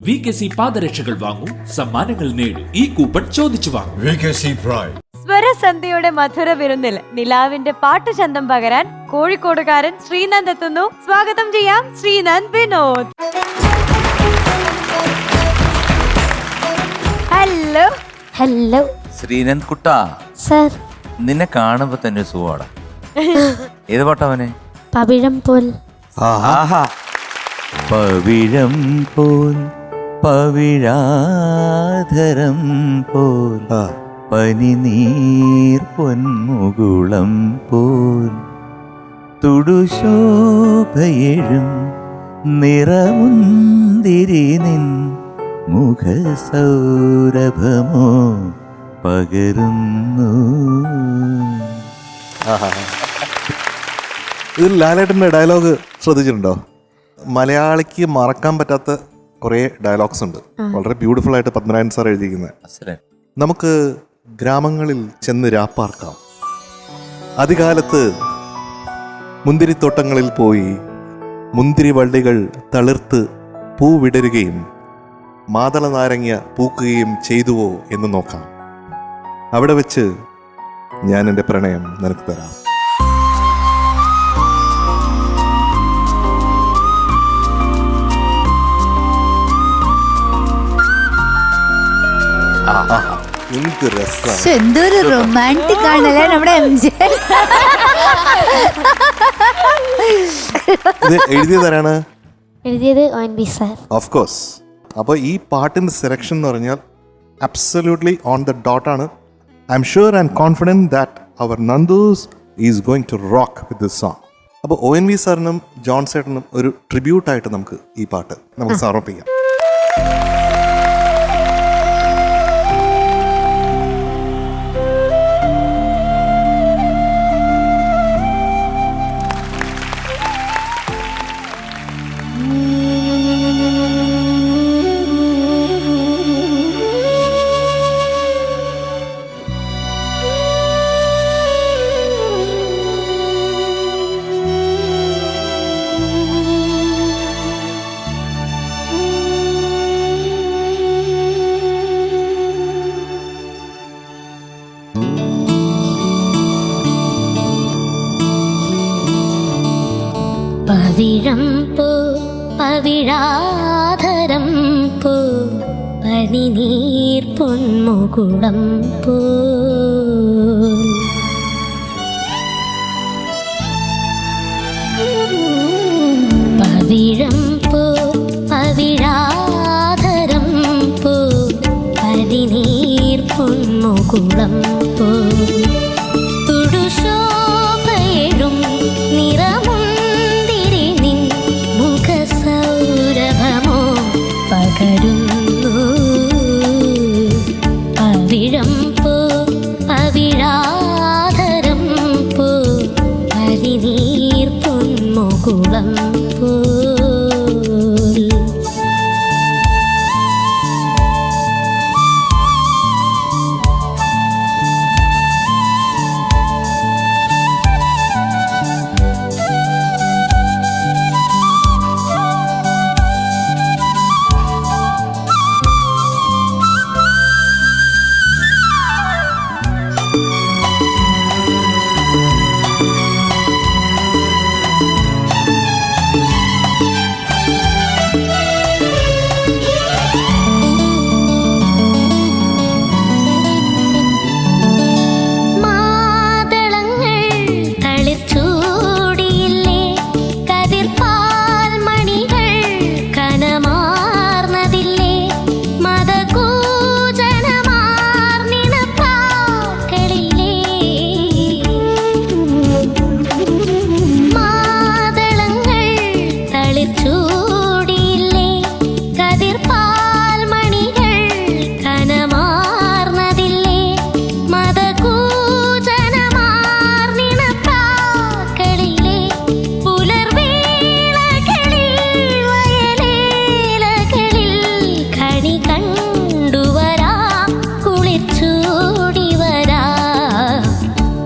VKC പാദരക്ഷകൾ വാങ്ങൂ, സമ്മാനങ്ങൾ നേടൂ. ഈ കൂപ്പൺ ചോദിച്ചു വാങ്ങൂ. VKC Pride. സ്വരസന്ധ്യയുടെ മധുര വിരുന്നിൽ നിലാവിന്റെ പാട്ടുചന്തം പകരാൻ കോഴിക്കോടുകാരൻ ശ്രീനന്ദ് എത്തുന്നു. സ്വാഗതം ചെയ്യാം ശ്രീനന്ദ് വിനോദ്. ഹലോ. ഹലോ ശ്രീനന്ദ് കുട്ടാ, സർ. നിന്നെ കാണുമ്പോ തന്നെ സുഖമാണ്. ഏത് പാട്ടവനെ? പവിഴം പോൽ. ആഹാ. പവിഴം പോൽ പവിഴാധരം പോൽ പനിനീർ പൊന്മുകുളം പോൽ തുടുശോഭയെഴും നിറമുന്തിരി നിൻ മുഖസൗരഭമോ പകരുന്നു. ഇതിൽ ലാലേട്ടൻ്റെ ഡയലോഗ് ശ്രദ്ധിച്ചിട്ടുണ്ടോ? മലയാളിക്ക് മറക്കാൻ പറ്റാത്ത കുറേ ഡയലോഗ്സ് ഉണ്ട്. വളരെ ബ്യൂട്ടിഫുൾ ആയിട്ട് പത്മനാഭൻ സാർ എഴുതിയിരിക്കുന്നത്. നമുക്ക് ഗ്രാമങ്ങളിൽ ചെന്ന് രാപ്പാർക്കാം, അതികാലത്ത് മുന്തിരിത്തോട്ടങ്ങളിൽ പോയി മുന്തിരി വള്ളികൾ തളിർത്ത് പൂവിടരുകയും മാതള നാരങ്ങ പൂക്കുകയും ചെയ്തുവോ എന്ന് നോക്കാം. അവിടെ വെച്ച് ഞാൻ എൻ്റെ പ്രണയം നിനക്ക് തരാം. എന്തൊരു റൊമാൻറ്റിക് ആണല്ലേ നമ്മുടെ MJ. എഴുതിയതാരാണ്? എഴുതിയത് ONV സാർ. Of course. അപ്പോൾ ഈ പാട്ടിൻ്റെ സെലക്ഷൻ എന്ന് പറഞ്ഞാൽ അബ്സല്യൂട്ട്ലി ഓൺ ദ ഡോട്ട് ആണ്. I am sure and confident that അവർ നന്ദൂസ് is going to rock with this song. അപ്പോൾ ONV സാറിനും ജോൺ സേട്ടനും ഒരു ട്രിബ്യൂട്ടായിട്ട് നമുക്ക് ഈ പാട്ട് നമുക്ക് സമർപ്പിക്കാം. പവിഴം പോ പവിഴാധരം പോ പനിനീർ പൊന്മുകുളം പോ പവിഴം പോ പവിഴാധരം പോ പനിനീർ പൊന്മുകുളം പോ തുടുശോഭയെഴും നിറമു പകരുന്നു. പവിഴം പോ പവിഴാധരം പോ പനിനീർ പൊന്മുകുളം പോ.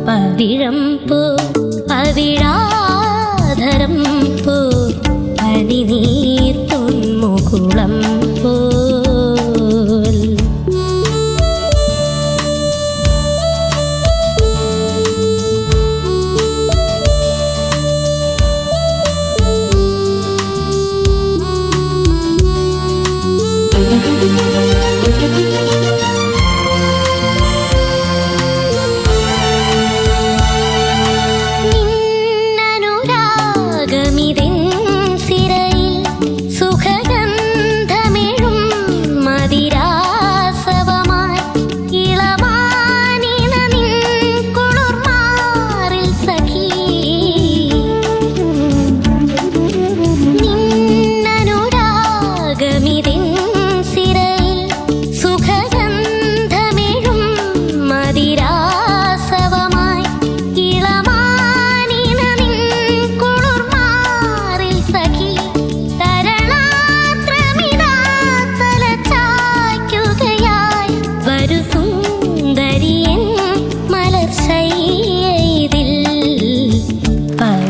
പവിഴം പോ പവിഴാധരം പോ പനിനീർ പൊന്മുകുളം പോ.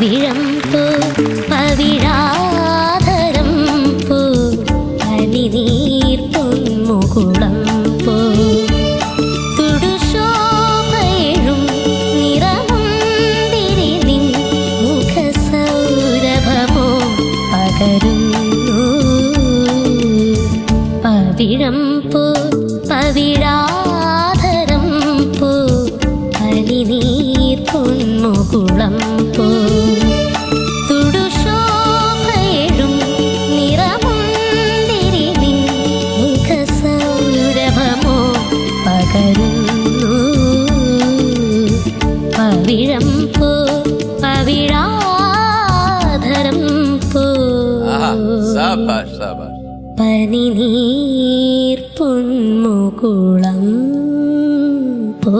പവിഴം പോ പവിഴാധരം പോ പനിനീർ പൊന്മുകുളം പോ തുടുശോഭയും നിറമുന്തിരി നിൻ മുഖസൗരഭമോ പകരുന്നു പവിഴം പോ പവിഴാധരം പോ പനിനീർ പൊന്മുകുളം പോ തുടുശോഭയും നിറമുന്തിരി നിൻ മുഖസൗരഭമോ പകരുന്നു പവിഴം പോ പവിഴാധരം പോ സാബാഷ് സാബാഷ്. പനിനീർ പൊന്മുകുളം പോ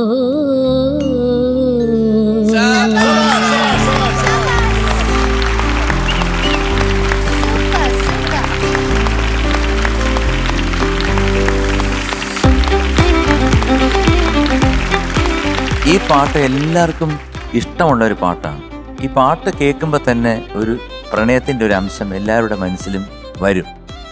ഈ പാട്ട് എല്ലാവർക്കും ഇഷ്ടമുള്ള ഒരു പാട്ടാണ്. ഈ പാട്ട് കേൾക്കുമ്പോൾ തന്നെ ഒരു പ്രണയത്തിൻ്റെ ഒരു അംശം എല്ലാവരുടെ മനസ്സിലും വരും.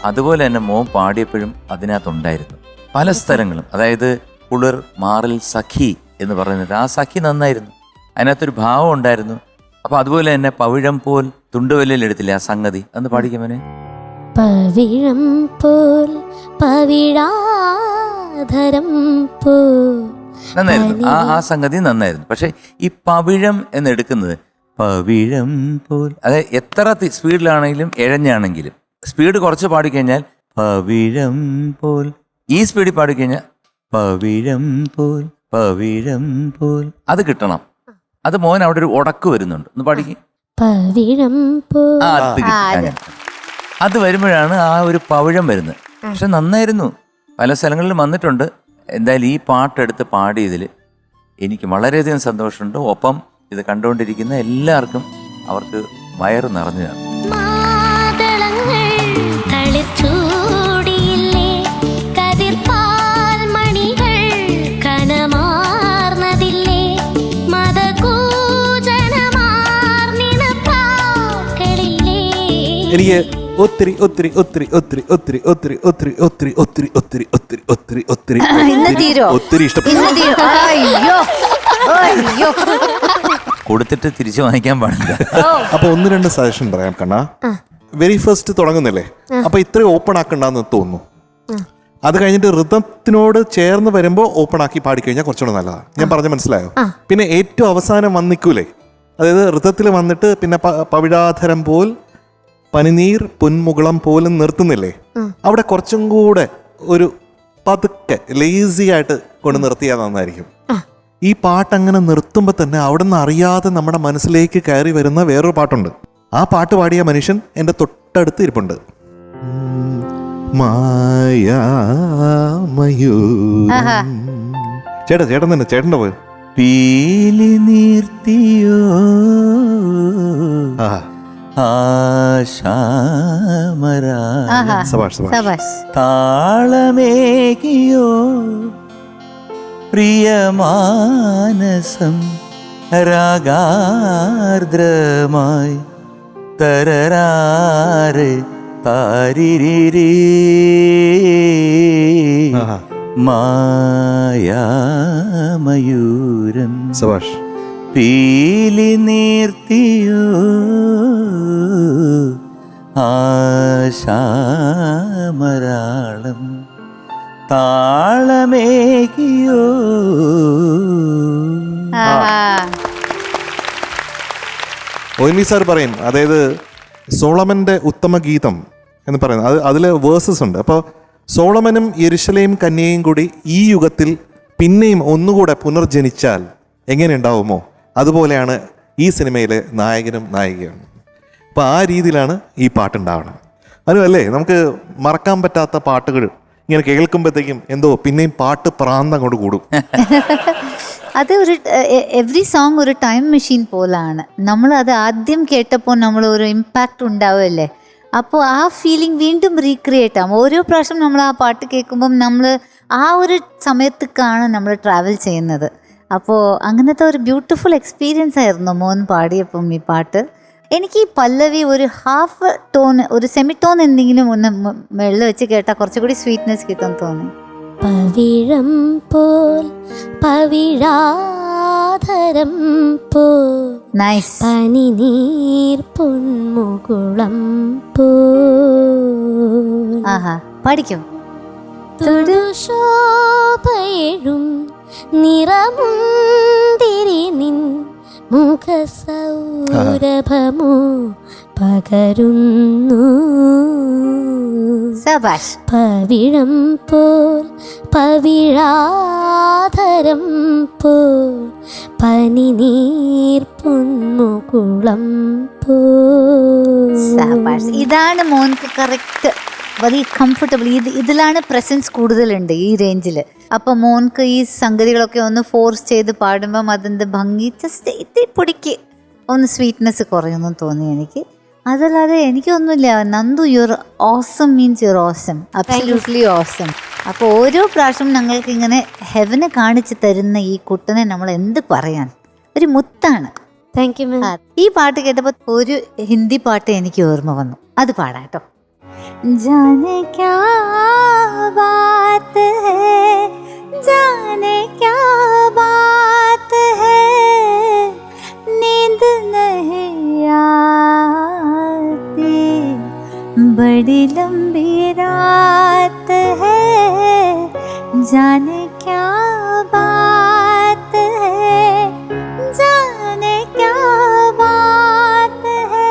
അതുപോലെ തന്നെ മോൻ പാടിയപ്പോഴും അതിനകത്തുണ്ടായിരുന്നു പല സ്ഥലങ്ങളും. അതായത് കുളിർ മാറിൽ സഖി എന്ന് പറയുന്നത് ആ സഖി നന്നായിരുന്നു, അതിനകത്തൊരു ഭാവം ഉണ്ടായിരുന്നു. അപ്പോൾ അതുപോലെ തന്നെ പവിഴം പോൽ തുണ്ടുവല്ലിൽ എടുത്തില്ലേ ആ സംഗതി, അന്ന് പാടിക്കുമോനെ. പവിഴം പോൽ പവിഴാധരം പോ നന്നായിരുന്നു ആ സംഗതി നന്നായിരുന്നു. പക്ഷെ ഈ പവിഴം എന്നെടുക്കുന്നത് പവിഴം പോൽ, അതായത് എത്ര സ്പീഡിലാണെങ്കിലും ഇഴഞ്ഞാണെങ്കിലും സ്പീഡ് കുറച്ച് പാടിക്കഴിഞ്ഞാൽ പവിഴം പോൽ, ഈ സ്പീഡിൽ പാടിക്കഴിഞ്ഞാൽ പവിഴം പോൽ പവിഴം പോൽ, അത് കിട്ടണം. അത് മോൻ അവിടെ ഒരു ഉടക്ക് വരുന്നുണ്ട്, ഒന്ന് പാടിക്ക്. പവിഴം പോ അത് കിട്ടി അങ്ങനെ. അത് വരുമ്പോഴാണ് ആ ഒരു പവിഴം വരുന്നത്. പക്ഷെ നന്നായിരുന്നു, പല സ്ഥലങ്ങളിലും വന്നിട്ടുണ്ട്. എന്തായാലും ഈ പാട്ടെടുത്ത് പാടിയതിൽ എനിക്ക് വളരെയധികം സന്തോഷമുണ്ട്. ഒപ്പം ഇത് കണ്ടുകൊണ്ടിരിക്കുന്ന എല്ലാവർക്കും അവർക്ക് വയറ് നിറഞ്ഞതാണ്. മാതളങ്ങൾ തളിർച്ചൂടിയില്ലേ, കതിർപ്പാൽ മണികൾ കനമാർന്നതില്ലേ, മതകൂജനമാർന്നിണപ്പാക്കളില്ലേ. എനിക്ക് ഒത്തിരി ഒത്തിരി ഒത്തിരി ഒത്തിരി ഒത്തിരി ഒത്തിരി ഒത്തിരി ഒത്തിരി ഒത്തിരി ഒത്തിരി ഒത്തിരി ഒത്തിരി ഒത്തിരി ഇന്ന് തീരോ? ഒത്തിരി ഇഷ്ടപ്പെട്ടു. ഇന്ന് തീരോ? അയ്യോ അയ്യോ. കൊടുത്തിട്ട് തിരിച്ചു വാങ്ങിക്കാൻ പാടില്ല. അപ്പൊ ഒന്ന് രണ്ട് സജഷൻ പറയാം കണ്ണാ. വെരി ഫസ്റ്റ് തുടങ്ങുന്നില്ലേ, അപ്പൊ ഇത്രയും ഓപ്പൺ ആക്കണ്ടെന്ന് തോന്നുന്നു. അത് കഴിഞ്ഞിട്ട് ഋതത്തിനോട് ചേർന്ന് വരുമ്പോ ഓപ്പൺ ആക്കി പാടിക്കഴിഞ്ഞാൽ കുറച്ചുകൂടെ നല്ലതാണ്. ഞാൻ പറഞ്ഞ മനസ്സിലായോ? പിന്നെ ഏറ്റവും അവസാനം വന്നിക്കൂലേ, അതായത് ഋതത്തിൽ വന്നിട്ട് പിന്നെ പവിഴാധരം പോൽ പനിനീർ പൊന്മുകുളം പോലും നിർത്തുന്നില്ലേ, അവിടെ കുറച്ചും കൂടെ ഒരു പതുക്കെ ലേസി ആയിട്ട് കൊണ്ട് നിർത്തിയാൽ നന്നായിരിക്കും. ഈ പാട്ട് അങ്ങനെ നിർത്തുമ്പോൾ തന്നെ അവിടെ നിന്ന് അറിയാതെ നമ്മുടെ മനസ്സിലേക്ക് കയറി വരുന്ന വേറൊരു പാട്ടുണ്ട്. ആ പാട്ട് പാടിയ മനുഷ്യൻ എൻ്റെ തൊട്ടടുത്ത് ഇരിപ്പുണ്ട്. മായാമയൂരം. ചേട്ടൻ തന്നെ, ചേട്ടൻ്റെ പോയി പീലി നീർത്തിയോ സബാഷ് സബാഷ്. താളമേകിയോ പ്രിയമാനസം രാഗാർദ്രമായി തരരാരെ താരിരി മായാമയൂരം സബാഷ്. പീലി നീർത്തിയോ ആശാമരാളം താളമേകിയോ. ഒ.എൻ.വി. സാർ പറയും, അതായത് സോളമന്റെ ഉത്തമ ഗീതം എന്ന് പറയുന്നത് അതിൽ വേഴ്സസ് ഉണ്ട്. അപ്പോൾ സോളമനും യെരുശലേം കന്യയും കൂടി ഈ യുഗത്തിൽ പിന്നെയും ഒന്നുകൂടെ പുനർജനിച്ചാൽ എങ്ങനെ ഉണ്ടാവുമോ അതുപോലെയാണ് ഈ സിനിമയിലെ നായകനും നായികയും. അപ്പോൾ ആ രീതിയിലാണ് ഈ പാട്ടുണ്ടാവണം. അതുമല്ലേ നമുക്ക് മറക്കാൻ പറ്റാത്ത പാട്ടുകൾ ഇങ്ങനെ കേൾക്കുമ്പോഴത്തേക്കും എന്തോ പിന്നെയും പാട്ട് പ്രാന്തം അങ്ങോട്ട് കൂടും. അത് ഒരു എവറി സോങ് ഒരു ടൈം മെഷീൻ പോലാണ്. നമ്മൾ അത് ആദ്യം കേട്ടപ്പോൾ നമ്മൾ ഒരു ഇമ്പാക്റ്റ് ഉണ്ടാവുമല്ലേ, അപ്പോൾ ആ ഫീലിംഗ് വീണ്ടും റീക്രിയേറ്റ് ആവും. ഓരോ പ്രാവശ്യം നമ്മൾ ആ പാട്ട് കേൾക്കുമ്പം നമ്മൾ ആ ഒരു സമയത്തേക്കാണ് നമ്മൾ ട്രാവൽ ചെയ്യുന്നത്. അപ്പോൾ അങ്ങനത്തെ ഒരു ബ്യൂട്ടിഫുൾ എക്സ്പീരിയൻസ് ആയിരുന്നു മോൻ പാടിയപ്പം ഈ പാട്ട്. എനിക്ക് ഈ പല്ലവി ഒരു ഹാഫ് ടോൺ, ഒരു സെമി ടോൺ എന്തെങ്കിലും ഒന്ന് വെള്ളം വെച്ച് കേട്ടാൽ കുറച്ചുകൂടി സ്വീറ്റ്നെസ് കിട്ടും തോന്നി. പവിഴം പോൽ പവിഴാധരം പോൽ നൈസ്. പനിനീർ പൊന്മുകുളം പോൽ ആഹാ, പഠിക്കും. തുടുശോഭയും നിറമുന്തിരി നിൻ മുഖസൗരഭമോ പകരുന്നു. സബാഷ്. പവിഴം പോൽ പവിഴാധരം പോൽ പനിനീർ പൊന്മുകുളം പോൽ. സബാഷ്. ഇതാണ് മോൻക്ക് കറക്റ്റ്, വെരി കംഫർട്ടബിൾ. ഇതിലാണ് പ്രസൻസ് കൂടുതലുണ്ട് ഈ റേഞ്ചിൽ. അപ്പോൾ മോൻക്ക് ഈ സംഗതികളൊക്കെ ഒന്ന് ഫോഴ്സ് ചെയ്ത് പാടുമ്പം അതിൻ്റെ ഭംഗി ജസ്റ്റ് പൊടിക്ക് ഒന്ന് സ്വീറ്റ്നെസ് കുറയുമെന്ന് തോന്നി എനിക്ക്. അതല്ലാതെ എനിക്കൊന്നുമില്ല. Nandu, your awesome means your awesome, absolutely awesome. അപ്പോൾ ഓരോ പ്രാവശ്യം ഞങ്ങൾക്ക് ഇങ്ങനെ ഹെവനെ കാണിച്ച് തരുന്ന ഈ കുട്ടനെ നമ്മൾ എന്ത് പറയാൻ, ഒരു മുത്താണ്. Thank you ma'am. ഈ പാട്ട് കേട്ടപ്പോൾ ഒരു ഹിന്ദി പാട്ട് എനിക്ക് ഓർമ്മ വന്നു, അത് പാടാട്ടോ. जाने क्या बात है, जाने क्या बात है, नींद नहीं आती, बड़ी लंबी रात है, जाने क्या बात है, जाने क्या बात है.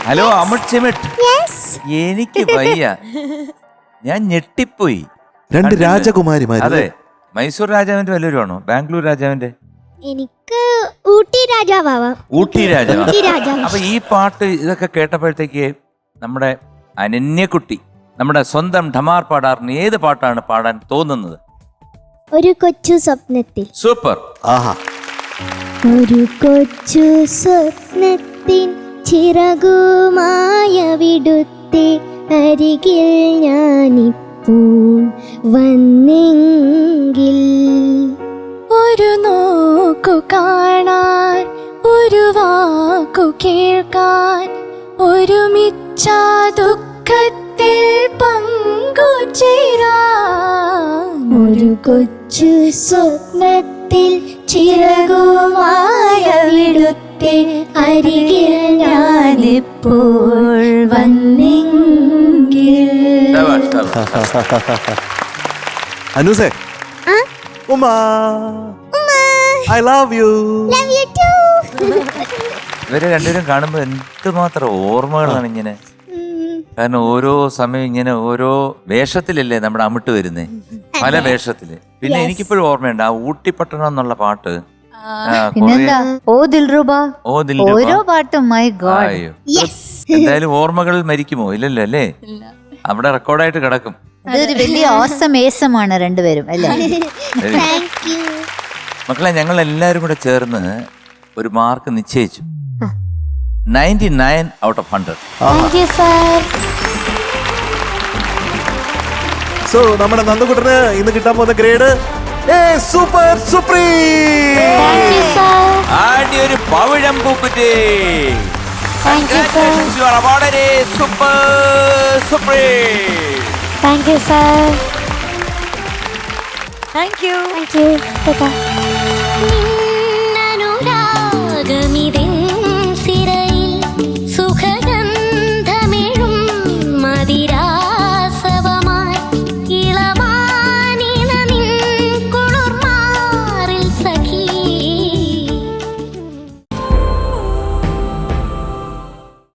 ഹലോ അമിത് ചെമിട്ട്, എനിക്ക് വയ്യ, ഞാൻ ഞെട്ടിപ്പോയി. രണ്ട് രാജകുമാരിമാര്. അതെ, മൈസൂർ രാജാവിന്റെ വല്ലവരുമാണോ? ബാംഗ്ലൂർ രാജാവിന്റെ? എനിക്ക് ഊട്ടി രാജാവാം. ഊട്ടി രാജാവ്. ഊട്ടി രാജാവ്. അപ്പൊ ഈ പാട്ട് ഇതൊക്കെ കേട്ടപ്പോഴത്തേക്ക് നമ്മുടെ അനന്യക്കുട്ടി നമ്മുടെ സ്വന്തം ഠമാർ പാടാറിന് ഏത് പാട്ടാണ് പാടാൻ തോന്നുന്നത്? ഒരു കൊച്ചു സ്വപ്നത്തിൽ. സൂപ്പർ. ആഹാ. ഒരു കൊച്ചു സ്വപ്നത്തിൻ ചിറകുമായ വിടുത്തെ അരികിൽ ഞാനിപ്പോൾ വന്നെങ്കിൽ, ഒരു നോക്കു കാണാൻ, ഒരു വാക്കു കേൾക്കാൻ, ഒരുമിച്ച ദുഃഖത്തിൽ പങ്കുചേരാൻ. ഒരു കൊച്ചു സ്വപ്നത്തിൽ ചിറകുമായ വിടുത്തെ അരികിൽ ഞാനിപ്പോൾ വന്നെങ്കിൽ. അനുസേ, ഉമ്മ, ഐ ലവ് യു. ഇവരെ രണ്ടുപേരും കാണുമ്പോ എന്തുമാത്രം ഓർമ്മകളാണ് ഇങ്ങനെ. കാരണം ഓരോ സമയം ഇങ്ങനെ ഓരോ വേഷത്തിലല്ലേ നമ്മുടെ അമിട്ട് വരുന്നേ, പല വേഷത്തില്. പിന്നെ എനിക്കിപ്പോഴും ഓർമ്മയുണ്ട് ആ ഊട്ടിപ്പട്ടണം എന്നുള്ള പാട്ട്. പിന്നെന്താ, ഓ ദിൽറുബ, ഓ ഓരോ പാട്ടും, മൈ ഗോഡ്. അയ്യോ, എന്തായാലും ഓർമ്മകൾ മരിക്കുമോ? ഇല്ലല്ലോ അല്ലേ, അവിടെ റെക്കോർഡായിട്ട് കിടക്കും. ഇതൊരു വലിയ ഓസം ഏസമാണ് രണ്ടുപേരും അല്ലേ? മക്കളെ, ഞങ്ങൾ എല്ലാവരും കൂടെ ചേർന്ന് ഒരു മാർക്ക് നിശ്ചയിച്ചു. 99 out of 100. സോ നമ്മുടെ നന്ദുകുട്ടന് ഇന്ന് കിട്ടാൻ പോകുന്ന ഗ്രേഡ് സൂപ്പർ സുപ്രീം. ആദ്യ ഒരു പവിഴം പൂക്കുറ്റി. Congratulations, you are awarded a super supreme. Thank you, sir. Thank you. Thank you. Bye-bye.